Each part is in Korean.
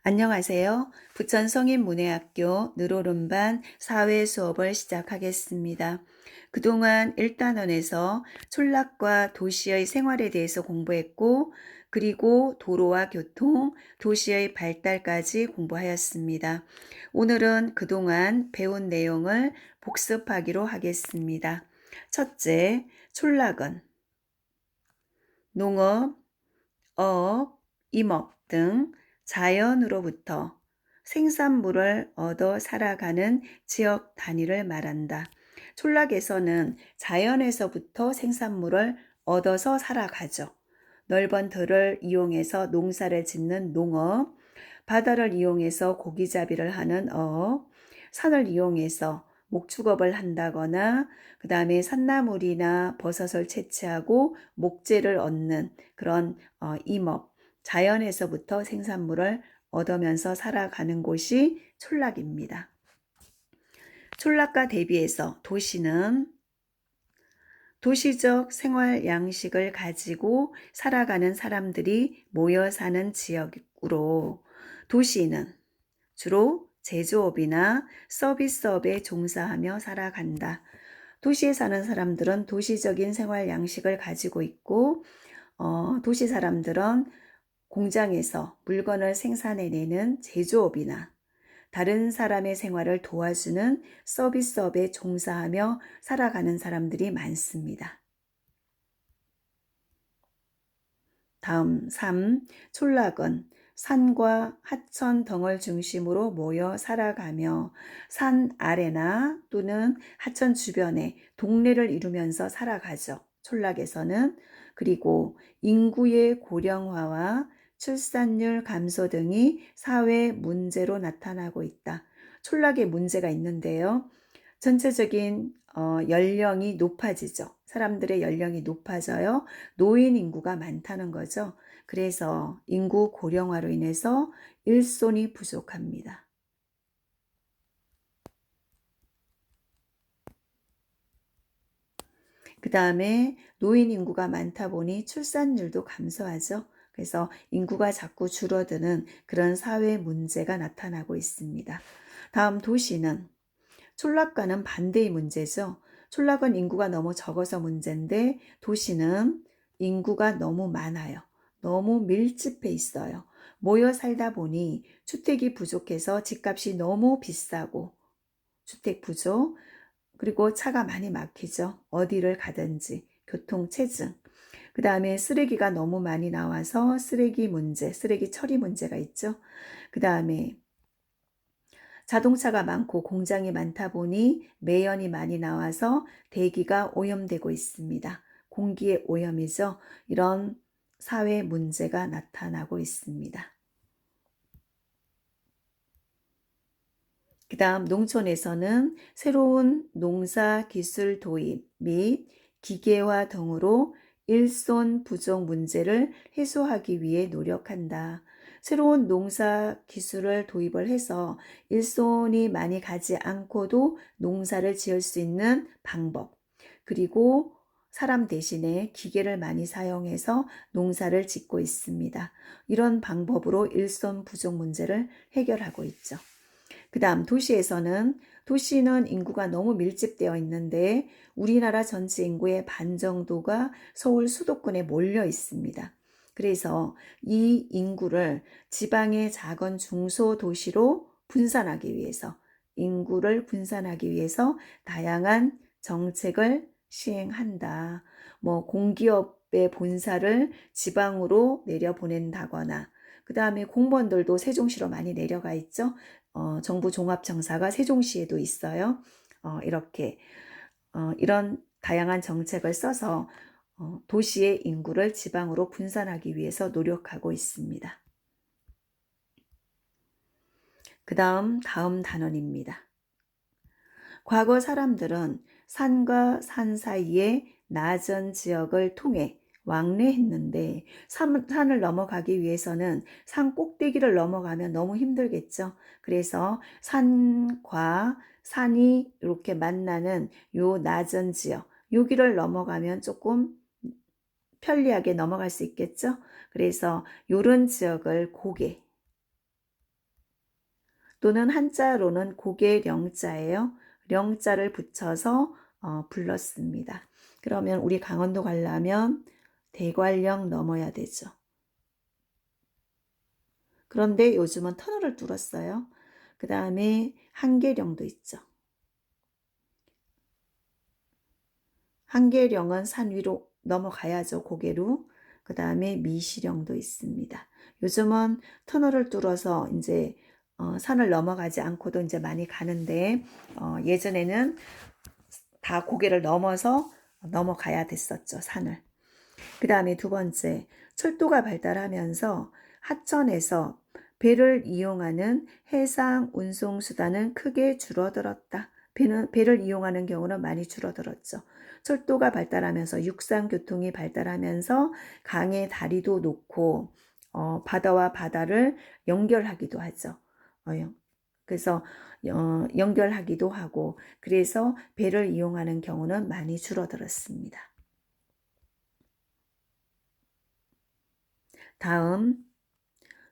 안녕하세요. 부천 성인문예학교 느로름반 사회 수업을 시작하겠습니다. 그동안 1단원에서 촌락과 도시의 생활에 대해서 공부했고, 그리고 도로와 교통, 도시의 발달까지 공부하였습니다. 오늘은 그동안 배운 내용을 복습하기로 하겠습니다. 첫째, 촌락은 농업, 어업, 임업 등 자연으로부터 생산물을 얻어 살아가는 지역 단위를 말한다. 촌락에서는 자연에서부터 생산물을 얻어서 살아가죠. 넓은 들을 이용해서 농사를 짓는 농업, 바다를 이용해서 고기잡이를 하는 어업, 산을 이용해서 목축업을 한다거나 그 다음에 산나물이나 버섯을 채취하고 목재를 얻는 그런 임업, 자연에서부터 생산물을 얻으면서 살아가는 곳이 촌락입니다. 촌락과 대비해서 도시는 도시적 생활 양식을 가지고 살아가는 사람들이 모여 사는 지역으로, 도시는 주로 제조업이나 서비스업에 종사하며 살아간다. 도시에 사는 사람들은 도시적인 생활 양식을 가지고 있고, 도시 사람들은 공장에서 물건을 생산해내는 제조업이나 다른 사람의 생활을 도와주는 서비스업에 종사하며 살아가는 사람들이 많습니다. 다음 3. 촌락은 산과 하천 등을 중심으로 모여 살아가며 산 아래나 또는 하천 주변에 동네를 이루면서 살아가죠. 촌락에서는. 그리고 인구의 고령화와 출산율 감소 등이 사회 문제로 나타나고 있다. 촌락에 문제가 있는데요. 전체적인 연령이 높아지죠. 사람들의 연령이 높아져요. 노인 인구가 많다는 거죠. 그래서 인구 고령화로 인해서 일손이 부족합니다. 그 다음에 노인 인구가 많다 보니 출산율도 감소하죠. 그래서 인구가 자꾸 줄어드는 그런 사회 문제가 나타나고 있습니다. 다음 도시는 촌락과는 반대의 문제죠. 촌락은 인구가 너무 적어서 문제인데 도시는 인구가 너무 많아요. 너무 밀집해 있어요. 모여 살다 보니 주택이 부족해서 집값이 너무 비싸고, 주택 부족, 그리고 차가 많이 막히죠. 어디를 가든지 교통체증. 그 다음에 쓰레기가 너무 많이 나와서 쓰레기 문제, 쓰레기 처리 문제가 있죠. 그 다음에 자동차가 많고 공장이 많다 보니 매연이 많이 나와서 대기가 오염되고 있습니다. 공기의 오염이죠. 이런 사회 문제가 나타나고 있습니다. 그 다음 농촌에서는 새로운 농사 기술 도입 및 기계화 등으로 일손 부족 문제를 해소하기 위해 노력한다. 새로운 농사 기술을 도입을 해서 일손이 많이 가지 않고도 농사를 지을 수 있는 방법, 그리고 사람 대신에 기계를 많이 사용해서 농사를 짓고 있습니다. 이런 방법으로 일손 부족 문제를 해결하고 있죠. 그 다음 도시는 인구가 너무 밀집되어 있는데 우리나라 전체 인구의 반 정도가 서울 수도권에 몰려 있습니다. 그래서 이 인구를 지방의 작은 중소도시로 분산하기 위해서, 인구를 분산하기 위해서 다양한 정책을 시행한다. 공기업의 본사를 지방으로 내려보낸다거나, 그 다음에 공무원들도 세종시로 많이 내려가 있죠. 정부 종합청사가 세종시에도 있어요. 이렇게 이런 다양한 정책을 써서 도시의 인구를 지방으로 분산하기 위해서 노력하고 있습니다. 다음 단원입니다. 과거 사람들은 산과 산 사이의 낮은 지역을 통해 왕래했는데 산을 넘어가기 위해서는 산 꼭대기를 넘어가면 너무 힘들겠죠. 그래서 산과 산이 이렇게 만나는 요 낮은 지역, 여기를 넘어가면 조금 편리하게 넘어갈 수 있겠죠. 그래서 요런 지역을 고개, 또는 한자로는 고계령자예요. 령자를 붙여서 불렀습니다. 그러면 우리 강원도 가려면 대관령 넘어야 되죠. 그런데 요즘은 터널을 뚫었어요. 그 다음에 한계령도 있죠. 한계령은 산 위로 넘어가야죠. 고개로. 그 다음에 미시령도 있습니다. 요즘은 터널을 뚫어서 이제 산을 넘어가지 않고도 이제 많이 가는데 예전에는 다 고개를 넘어서 넘어가야 됐었죠. 산을. 그 다음에 두 번째, 철도가 발달하면서 하천에서 배를 이용하는 해상 운송 수단은 크게 줄어들었다. 배를 이용하는 경우는 많이 줄어들었죠. 철도가 발달하면서 육상 교통이 발달하면서 강의 다리도 놓고 바다와 바다를 연결하기도 하죠. 그래서 연결하기도 하고 그래서 배를 이용하는 경우는 많이 줄어들었습니다. 다음,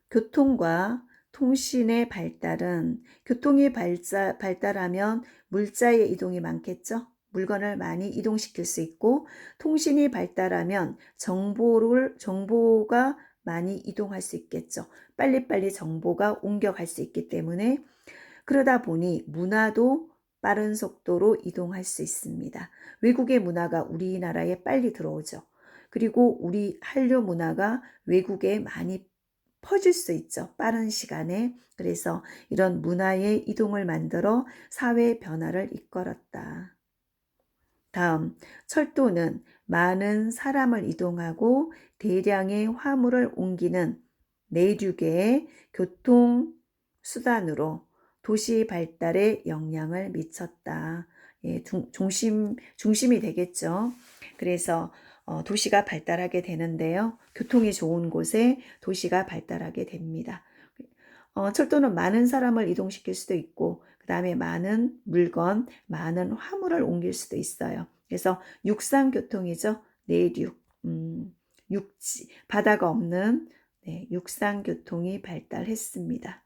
교통과 통신의 발달은 교통이 발달하면 물자의 이동이 많겠죠. 물건을 많이 이동시킬 수 있고 통신이 발달하면 정보가 많이 이동할 수 있겠죠. 빨리빨리 정보가 옮겨갈 수 있기 때문에 그러다 보니 문화도 빠른 속도로 이동할 수 있습니다. 외국의 문화가 우리나라에 빨리 들어오죠. 그리고 우리 한류 문화가 외국에 많이 퍼질 수 있죠. 빠른 시간에. 그래서 이런 문화의 이동을 만들어 사회 변화를 이끌었다. 다음, 철도는 많은 사람을 이동하고 대량의 화물을 옮기는 내륙의 교통수단으로 도시 발달에 영향을 미쳤다. 예, 중심이 되겠죠. 그래서 도시가 발달하게 되는데요. 교통이 좋은 곳에 도시가 발달하게 됩니다. 철도는 많은 사람을 이동시킬 수도 있고 그 다음에 많은 물건, 많은 화물을 옮길 수도 있어요. 그래서 육상교통이죠. 내륙, 육지, 바다가 없는 육상교통이 발달했습니다.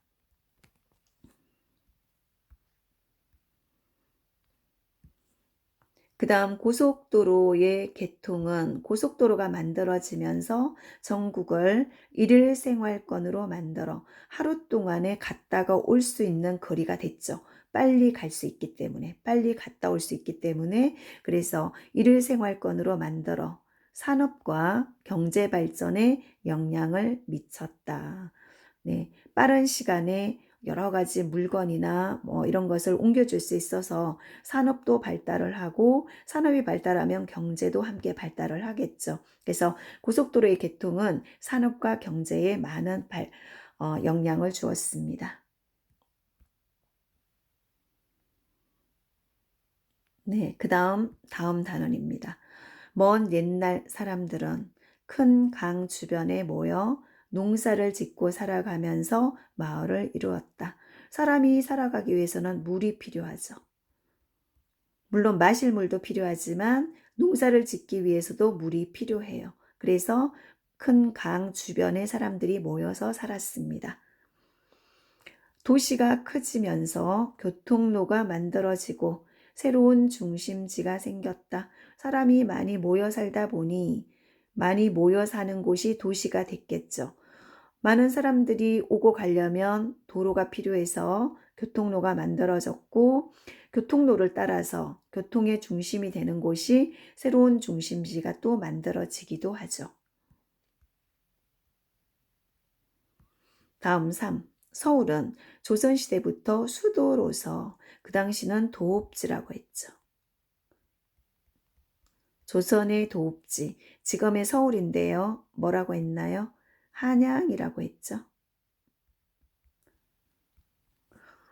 그 다음 고속도로의 개통은 고속도로가 만들어지면서 전국을 일일 생활권으로 만들어 하루 동안에 갔다가 올 수 있는 거리가 됐죠. 빨리 갈 수 있기 때문에, 빨리 갔다 올 수 있기 때문에 그래서 일일 생활권으로 만들어 산업과 경제 발전에 영향을 미쳤다. 네, 빠른 시간에 여러 가지 물건이나 뭐 이런 것을 옮겨줄 수 있어서 산업도 발달을 하고 산업이 발달하면 경제도 함께 발달을 하겠죠. 그래서 고속도로의 개통은 산업과 경제에 많은 영향을 주었습니다. 네, 다음 단원입니다. 먼 옛날 사람들은 큰 강 주변에 모여 농사를 짓고 살아가면서 마을을 이루었다. 사람이 살아가기 위해서는 물이 필요하죠. 물론 마실 물도 필요하지만 농사를 짓기 위해서도 물이 필요해요. 그래서 큰 강 주변에 사람들이 모여서 살았습니다. 도시가 커지면서 교통로가 만들어지고 새로운 중심지가 생겼다. 사람이 많이 모여 살다 보니 많이 모여 사는 곳이 도시가 됐겠죠. 많은 사람들이 오고 가려면 도로가 필요해서 교통로가 만들어졌고 교통로를 따라서 교통의 중심이 되는 곳이 새로운 중심지가 또 만들어지기도 하죠. 다음 3. 서울은 조선시대부터 수도로서 그 당시는 도읍지라고 했죠. 조선의 도읍지, 지금의 서울인데요. 뭐라고 했나요? 한양이라고 했죠.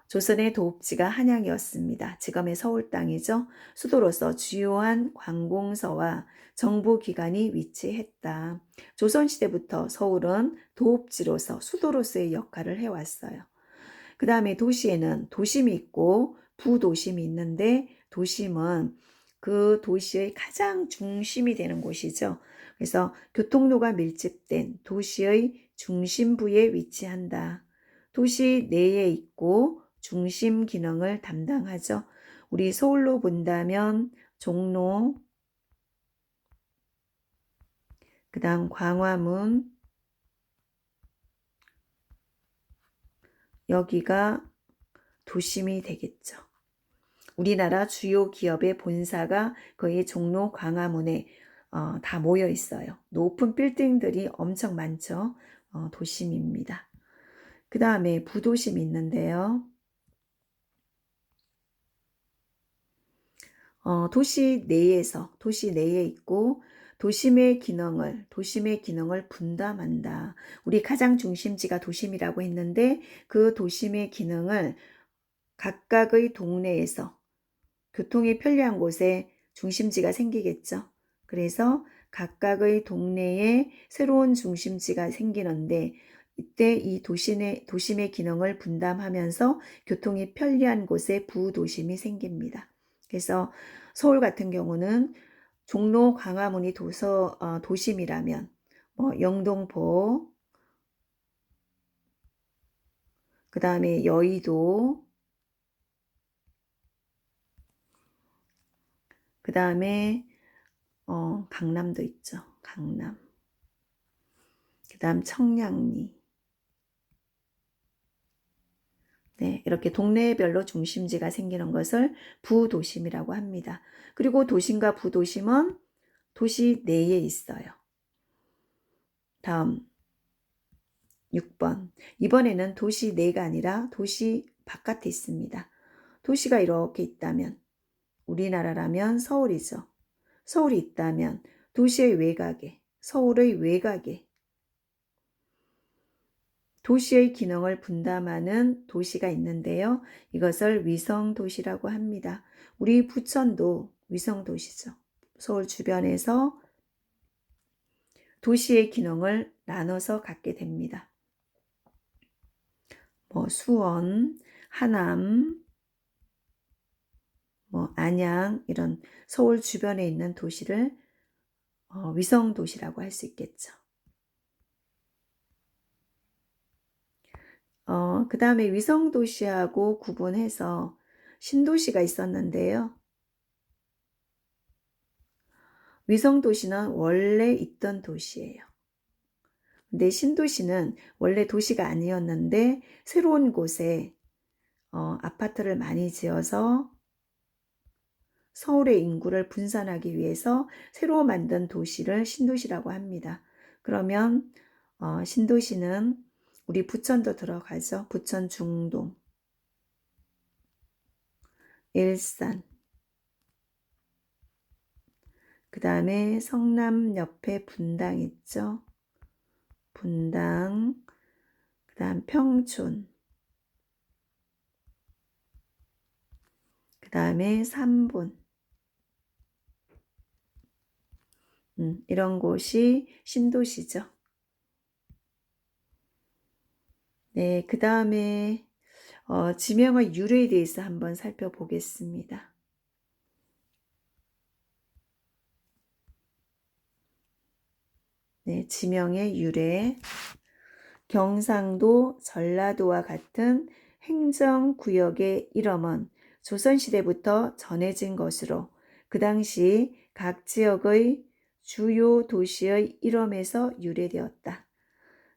조선의 도읍지가 한양이었습니다. 지금의 서울 땅이죠. 수도로서 주요한 관공서와 정부기관이 위치했다. 조선시대부터 서울은 도읍지로서 수도로서의 역할을 해왔어요. 그 다음에 도시에는 도심이 있고 부도심이 있는데 도심은 그 도시의 가장 중심이 되는 곳이죠. 그래서 교통로가 밀집된 도시의 중심부에 위치한다. 도시 내에 있고 중심 기능을 담당하죠. 우리 서울로 본다면 종로, 그 다음 광화문, 여기가 도심이 되겠죠. 우리나라 주요 기업의 본사가 거의 종로 광화문에 다 모여 있어요. 높은 빌딩들이 엄청 많죠. 도심입니다. 그 다음에 부도심이 있는데요. 도시 내에 있고 도심의 기능을 분담한다. 우리 가장 중심지가 도심이라고 했는데 그 도심의 기능을 각각의 동네에서 교통이 편리한 곳에 중심지가 생기겠죠. 그래서 각각의 동네에 새로운 중심지가 생기는데 이때 이 도심의 기능을 분담하면서 교통이 편리한 곳에 부도심이 생깁니다. 그래서 서울 같은 경우는 종로, 광화문이 도심이라면 영등포, 그 다음에 여의도, 그 다음에 강남도 있죠. 강남. 그 다음 청량리. 네, 이렇게 동네별로 중심지가 생기는 것을 부도심이라고 합니다. 그리고 도심과 부도심은 도시 내에 있어요. 다음 6번. 이번에는 도시 내가 아니라 도시 바깥에 있습니다. 도시가 이렇게 있다면 우리나라라면 서울이죠. 서울이 있다면 도시의 외곽에, 서울의 외곽에 도시의 기능을 분담하는 도시가 있는데요. 이것을 위성도시라고 합니다. 우리 부천도 위성도시죠. 서울 주변에서 도시의 기능을 나눠서 갖게 됩니다. 수원, 하남, 안양 이런 서울 주변에 있는 도시를 위성도시라고 할 수 있겠죠. 그 다음에 위성도시하고 구분해서 신도시가 있었는데요. 위성도시는 원래 있던 도시예요. 근데 신도시는 원래 도시가 아니었는데 새로운 곳에 아파트를 많이 지어서 서울의 인구를 분산하기 위해서 새로 만든 도시를 신도시라고 합니다. 그러면 신도시는 우리 부천도 들어가죠. 부천 중동, 일산, 그 다음에 성남 옆에 분당 있죠. 분당, 그 다음 평촌, 그 다음에 삼본, 이런 곳이 신도시죠. 네, 그 다음에 지명의 유래에 대해서 한번 살펴보겠습니다. 네, 지명의 유래. 경상도, 전라도와 같은 행정구역의 이름은 조선시대부터 전해진 것으로 그 당시 각 지역의 주요 도시의 이름에서 유래되었다.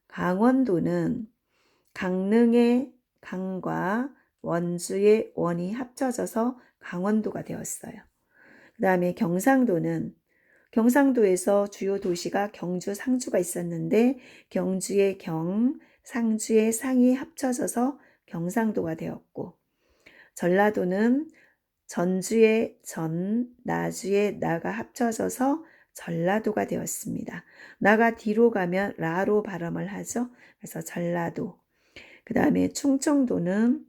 강원도는 강릉의 강과 원주의 원이 합쳐져서 강원도가 되었어요. 그 다음에 경상도에서 주요 도시가 경주, 상주가 있었는데 경주의 경, 상주의 상이 합쳐져서 경상도가 되었고, 전라도는 전주의 전, 나주의 나가 합쳐져서 전라도가 되었습니다. 나가 뒤로 가면 라로 발음을 하죠. 그래서 전라도. 그 다음에 충청도는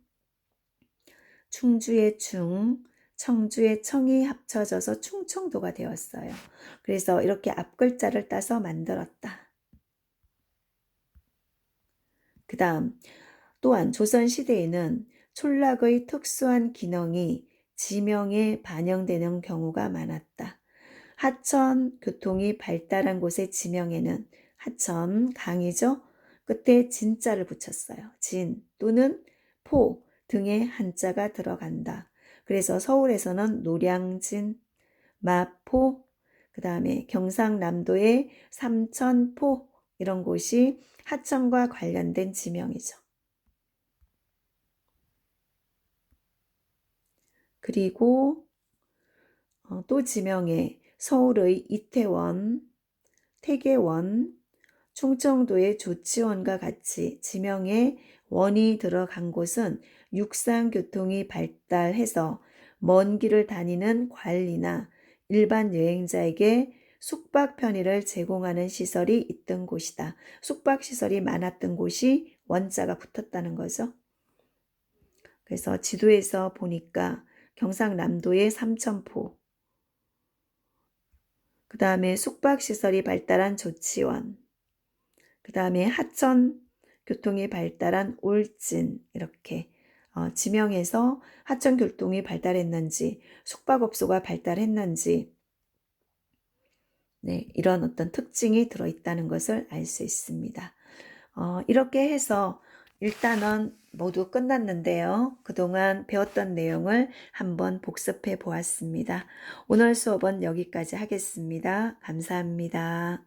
충주의 충, 청주의 청이 합쳐져서 충청도가 되었어요. 그래서 이렇게 앞글자를 따서 만들었다. 그 다음 또한 조선시대에는 촌락의 특수한 기능이 지명에 반영되는 경우가 많았다. 하천 교통이 발달한 곳의 지명에는 하천 강이죠. 끝에 진자를 붙였어요. 진 또는 포, 등에 한자가 들어간다. 그래서 서울에서는 노량진, 마포, 그 다음에 경상남도의 삼천포 이런 곳이 하천과 관련된 지명이죠. 그리고 또 지명에 서울의 이태원, 태계원, 충청도의 조치원과 같이 지명에 원이 들어간 곳은 육상교통이 발달해서 먼 길을 다니는 관리나 일반 여행자에게 숙박 편의를 제공하는 시설이 있던 곳이다. 숙박시설이 많았던 곳이 원자가 붙었다는 거죠. 그래서 지도에서 보니까 경상남도의 삼천포, 그 다음에 숙박시설이 발달한 조치원, 그 다음에 하천 교통이 발달한 울진 이렇게 지명해서 하천 교통이 발달했는지 숙박업소가 발달했는지 네, 이런 어떤 특징이 들어있다는 것을 알 수 있습니다. 이렇게 해서 일단은 모두 끝났는데요. 그동안 배웠던 내용을 한번 복습해 보았습니다. 오늘 수업은 여기까지 하겠습니다. 감사합니다.